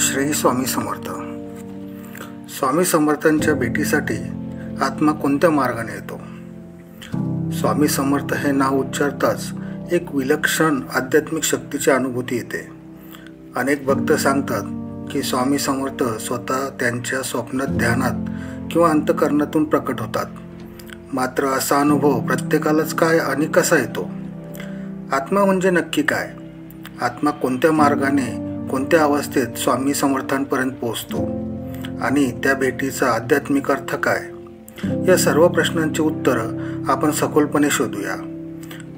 श्री स्वामी समर्थ. स्वामी समर्थांच्या भेटीसाठी आत्मा कोणत्या मार्गाने येतो? स्वामी समर्थ हे नाव उच्चारताच एक विलक्षण आध्यात्मिक शक्तीची अनुभूती येते. अनेक भक्त सांगतात की स्वामी समर्थ स्वतः त्यांच्या स्वप्नात, ध्यानात किंवा अंतःकरणातून प्रकट होतात. मात्र असा अनुभव प्रत्येकालाच काय आणि कसा येतो? आत्मा म्हणजे नक्की काय? आत्मा कोणत्या मार्गाने, कोणत्या अवस्थेत स्वामी समर्थांपर्यंत पोहोचतो आणि त्या भेटीचा आध्यात्मिक अर्थ काय? या सर्व प्रश्नांची उत्तरं आपण सखोलपणे शोधूया.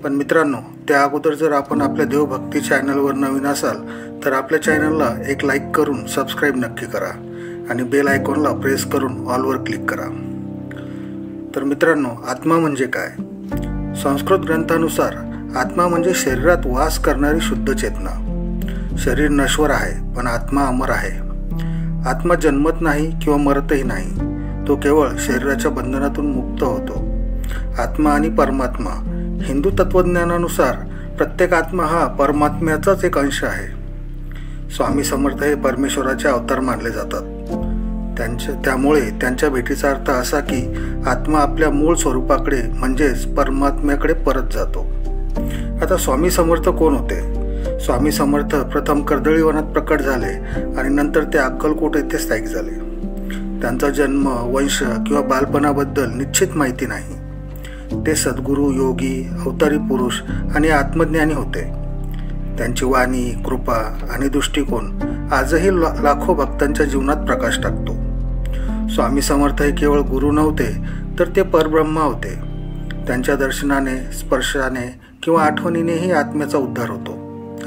पण मित्रांनो, त्या अगोदर जर आपण आपल्या देवभक्ती चॅनलवर नवीन असाल तर आपल्या चॅनलला एक लाईक करून सबस्क्राईब नक्की करा आणि बेल आयकॉनला प्रेस करून ऑलवर क्लिक करा. तर मित्रांनो, आत्मा म्हणजे काय? संस्कृत ग्रंथानुसार आत्मा म्हणजे शरीरात वास करणारी शुद्ध चेतना. शरीर नश्वर आहे, पण आत्मा अमर आहे. आत्मा जन्मत नाही किंवा मरतही नाही, तो केवळ शरीराच्या बंधनातून मुक्त होतो. आत्मा आणि परमात्मा. हिंदू तत्त्वज्ञानानुसार प्रत्येक आत्मा हा परमात्म्याचाच एक अंश आहे. स्वामी समर्थ हे परमेश्वराचे अवतार मानले जातात. त्यामुळे त्यांच्या भेटीचा अर्थ असा की आत्मा आपल्या मूळ स्वरूपाकडे म्हणजेच परमात्म्याकडे परत जातो. आता स्वामी समर्थ कोण होते? स्वामी समर्थ प्रथम कर्दळी वनात प्रकट झाले आणि नंतर ते अक्कलकोट येथे स्थायिक झाले. त्यांचा जन्म, वंश किंवा बालपणाबद्दल निश्चित माहिती नाही. ते सद्गुरू, योगी, अवतारी पुरुष आणि आत्मज्ञानी होते. त्यांची वाणी, कृपा आणि दृष्टिकोन आजही लाखो भक्तांच्या जीवनात प्रकाश टाकतो. स्वामी समर्थ हे केवळ गुरु नव्हते, तर ते परब्रह्म होते. त्यांच्या दर्शनाने, स्पर्शाने किंवा आठवणीनेही आत्म्याचा उद्धार होतो,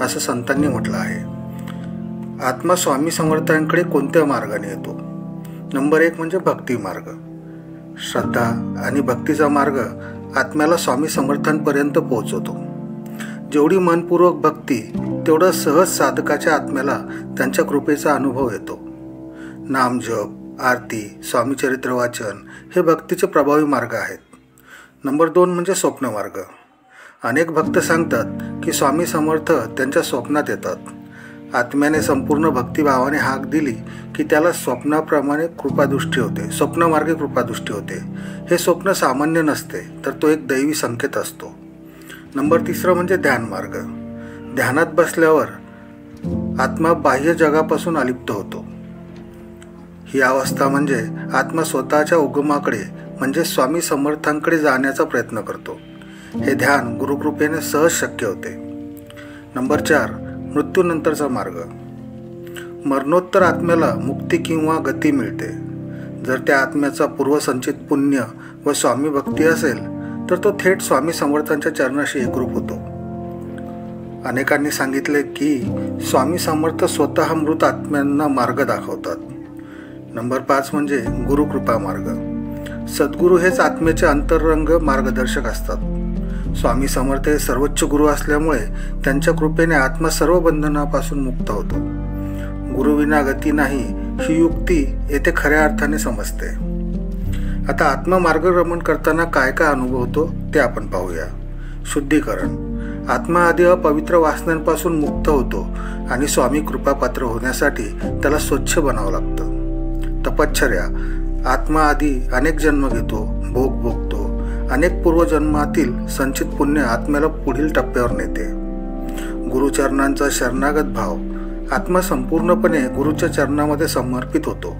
असं संतांनी म्हटलं आहे. आत्मा स्वामी समर्थांकडे कोणत्या मार्गाने येतो? नंबर 1 म्हणजे भक्ती मार्ग. श्रद्धा आणि भक्तीचा मार्ग आत्म्याला स्वामी समर्थांपर्यंत पोहोचवतो. जेवढी मनपूर्वक भक्ती, तेवढं सहज साधकाच्या आत्म्याला त्यांच्या कृपेचा अनुभव येतो. नामजप, आरती, स्वामीचरित्र वाचन हे भक्तीचे प्रभावी मार्ग आहेत. नंबर 2 म्हणजे स्वप्न मार्ग. अनेक भक्त सांगतात की स्वामी समर्थ त्यांच्या स्वप्नात येतात. आत्म्याने संपूर्ण भक्तिभावाने हाक दिली की त्याला स्वप्नाप्रमाणे कृपादृष्टी होते, स्वप्नमार्गे कृपादृष्टी होते. हे स्वप्न सामान्य नसते, तर तो एक दैवी संकेत असतो. नंबर 3 म्हणजे ध्यान मार्ग. ध्यानात बसल्यावर आत्मा बाह्य जगापासून अलिप्त होतो. ही अवस्था म्हणजे आत्मा स्वतःच्या उगमाकडे म्हणजे स्वामी समर्थांकडे जाण्याचा प्रयत्न करतो. हे ध्यान गुरुकृपेने सहज शक्य होते. नंबर 4 मृत्यूनंतरचा मार्ग. मरणोत्तर आत्म्याला मुक्ती किंवा गती मिळते. जर त्या आत्म्याचा पूर्वसंचित पुण्य व स्वामी भक्ती असेल तर तो थेट स्वामी समर्थांच्या चरणाशी एकरूप होतो. अनेकांनी सांगितले की स्वामी समर्थ स्वतः मृत आत्म्यांना मार्ग दाखवतात. नंबर 5 म्हणजे गुरुकृपा मार्ग. सद्गुरू हेच आत्म्याचे अंतरंग मार्गदर्शक असतात. स्वामी समर्थ हे सर्वोच्च गुरु असल्यामुळे त्यांच्या कृपेने आत्मा सर्व बंधनापासून मुक्त होतो. गुरुविना गती नाही, ही युक्ती येथे खऱ्या अर्थाने समजते. आता आत्मा मार्गक्रमण करताना काय काय अनुभव होतो ते आपण पाहूया. शुद्धीकरण. आत्मा आधी अपवित्र वासनांपासून मुक्त होतो आणि स्वामी कृपापात्र होण्यासाठी त्याला स्वच्छ बनावं लागतं. तपश्चर्या. आत्मा आधी अनेक जन्म घेतो, भोग भोगतो. अनेक पूर्वजन्मातील संचित पुण्य आत्म्याला पुढील टप्प्यावर नेते. गुरुचरणांचा शरणागत भाव. आत्मा संपूर्णपणे गुरुच्या चरणामध्ये समर्पित होतो.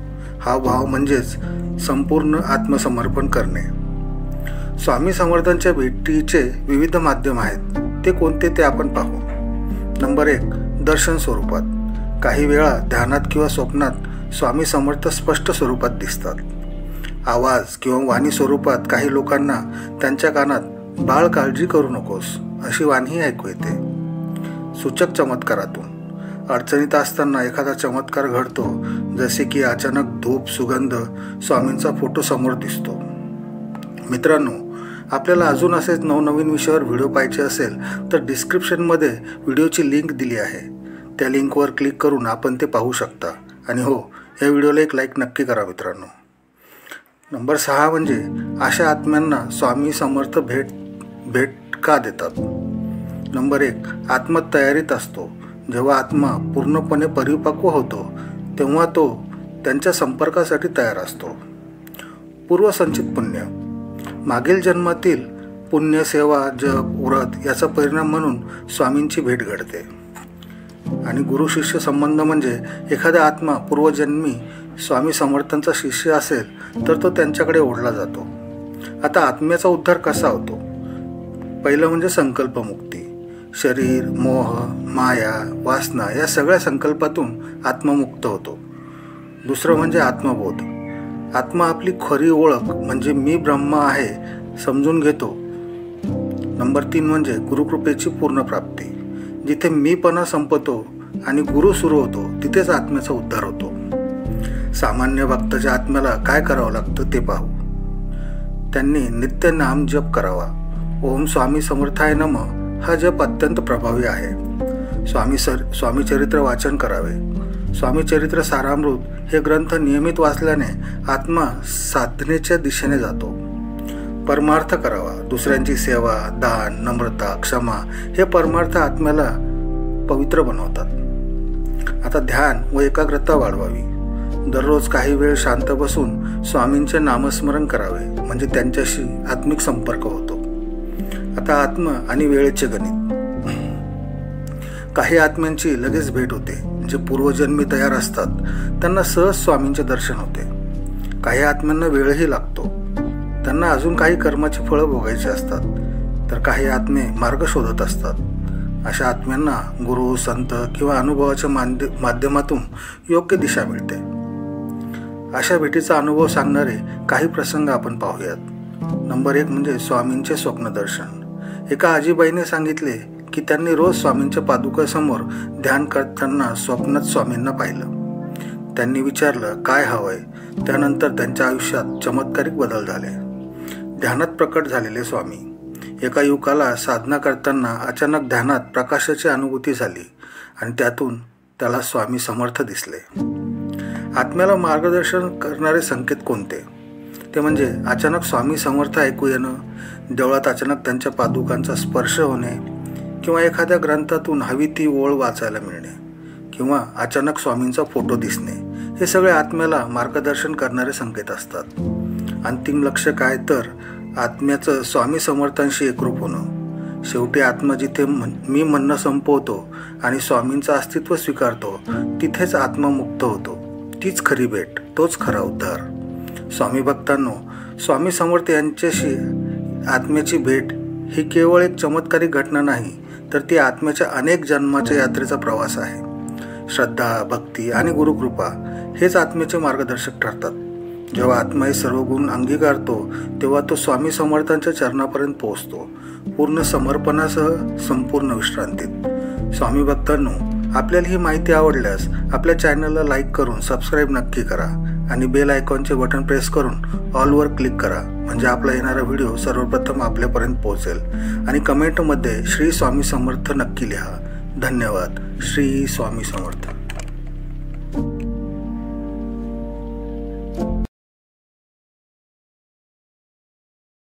हा भाव म्हणजेच संपूर्ण आत्मसमर्पण करणे. स्वामी समर्थांच्या भेटीचे विविध माध्यम आहेत. ते कोणते ते आपण पाहू. नंबर 1 दर्शन स्वरूपात. काही वेळा ध्यानात किंवा स्वप्नात स्वामी समर्थ स्पष्ट स्वरूपात दिसतात. आवाज किंवा वाणी स्वरूपात काही लोकांना त्यांच्या कानात बाळ काळजी करू नकोस अशी वाणीही ऐकू येते. सूचक चमत्कारातून. अडचणीत असताना एखादा चमत्कार घडतो, जसे की अचानक धूप, सुगंध, स्वामींचा फोटो समोर दिसतो. मित्रांनो, आपल्याला अजून असेच नवनवीन विषयावर व्हिडिओ पाहायचे असेल तर डिस्क्रिप्शनमध्ये व्हिडिओची लिंक दिली आहे. त्या लिंकवर क्लिक करून आपण ते पाहू शकता. आणि हो, या व्हिडिओला एक लाईक नक्की करा मित्रांनो. नंबर 6 म्हणजे अशा आत्म्यांना स्वामी समर्थ भेट का देतात? नंबर 1 आत्मा तयारीत असतो. जेव्हा आत्मा पूर्णपणे परिपक्व होतो तेव्हा तो त्यांच्या संपर्कासाठी तयार असतो. पूर्वसंचित पुण्य. मागील जन्मातील पुण्य, सेवा, जप, व्रत याचा परिणाम म्हणून स्वामींची भेट घडते. आणि गुरु शिष्य संबंध म्हणजे एखादा आत्मा पूर्वजन्मी स्वामी समर्थांचा शिष्य असेल तर तो त्यांच्याकडे ओढला जातो. आता आत्म्याचा उद्धार कसा होतो? पहिलं म्हणजे संकल्पमुक्ती. शरीर, मोह, माया, वासना या सगळ्या संकल्पातून आत्मा मुक्त होतो. दुसरं म्हणजे आत्मबोध. आत्मा आपली खरी ओळख म्हणजे मी ब्रह्म आहे समजून घेतो. नंबर 3 म्हणजे गुरुकृपेची पूर्ण प्राप्ती. जिथे मीपणा संपतो आणि गुरु सुरू होतो तिथेच आत्म्याचा उद्धार होतो. सामान्य भक्ताच्या आत्म्याला काय करावं लागतं ते पाहू. त्यांनी नित्य नाम जप करावा. ओम स्वामी समर्थाय नमः हा जप अत्यंत प्रभावी आहे. स्वामी चरित्र वाचन करावे. स्वामी चरित्र सारामृत हे ग्रंथ नियमित वाचल्याने आत्मा साधनेच्या दिशेने जातो. परमार्थ करावा. दुसऱ्यांची सेवा, दान, नम्रता, क्षमा हे परमार्थ आत्म्याला पवित्र बनवतात. आता ध्यान व एकाग्रता वाढवावी. दररोज काही वेळ शांत बसून स्वामींचे नामस्मरण करावे म्हणजे त्यांच्याशी आत्मिक संपर्क होतो. आता आत्मा आणि वेळेचे गणित. काही आत्म्यांची लगेच भेट होते. जे पूर्वजन्मी तयार असतात त्यांना सहज स्वामींचे दर्शन होते. काही आत्म्यांना वेळही लागतो. त्यांना अजून काही कर्माची फळं भोगायची असतात. तर काही आत्मे मार्ग शोधत असतात. अशा आत्म्यांना गुरु, संत किंवा अनुभवाच्या माध्यमातून योग्य दिशा मिळते. अशा भेटीचा अनुभव सांगणारे काही प्रसंग आपण पाहूयात. नंबर 1 म्हणजे स्वामींचे स्वप्नदर्शन. एका आजीबाईने सांगितले की त्यांनी रोज स्वामींच्या पादुकासमोर ध्यान करताना स्वप्नात स्वामींना पाहिलं. त्यांनी विचारलं काय हवंय. त्यानंतर त्यांच्या आयुष्यात चमत्कारिक बदल झाले. ध्यानात प्रकट झालेले स्वामी. एका युवकाला साधना करताना अचानक ध्यानात प्रकाशाची अनुभूती झाली आणि त्यातून त्याला स्वामी समर्थ दिसले. आत्म्याला मार्गदर्शन करणारे संकेत कोणते? ते म्हणजे अचानक स्वामी समर्थ ऐकू येणं, देवळात अचानक त्यांच्या पादुकांचा स्पर्श होणे, किंवा एखाद्या ग्रंथातून हवी ती ओळ वाचायला मिळणे, किंवा अचानक स्वामींचा फोटो दिसणे. हे सगळे आत्म्याला मार्गदर्शन करणारे संकेत असतात. अंतिम लक्ष्य काय तर आत्म्याचं स्वामी समर्थांशी एकरूप होणं. शेवटी आत्मा जिथे मी म्हणणं संपवतो आणि स्वामींचं अस्तित्व स्वीकारतो तिथेच आत्मा मुक्त होतो. तीच खरी भेट, तोच खरा उद्धार. स्वामी भक्तांनो, स्वामी समर्थ यांच्याशी आत्म्याची भेट ही केवळ एक चमत्कारिक घटना नाही, तर ती आत्म्याच्या अनेक जन्माच्या यात्रेचा प्रवास आहे. श्रद्धा, भक्ती आणि गुरुकृपा हेच आत्म्याचे मार्गदर्शक ठरतात. जेव्हा आत्मा हे सर्व गुण अंगीकारतो तेव्हा तो स्वामी समर्थांच्या चरणापर्यंत पोहोचतो, पूर्ण समर्पणासह, संपूर्ण विश्रांतीत. स्वामी भक्तांनो, आपल्याला ही माहिती आवडल्यास आपल्या चॅनलला लाईक करून सबस्क्राईब नक्की करा आणि बेल आयकॉनचे बटन प्रेस करून ऑलवर क्लिक करा म्हणजे आपला येणारा व्हिडिओ सर्वप्रथम आपल्यापर्यंत पोहोचेल. आणि कमेंटमध्ये श्री स्वामी समर्थ नक्की लिहा. धन्यवाद. श्री स्वामी समर्थ.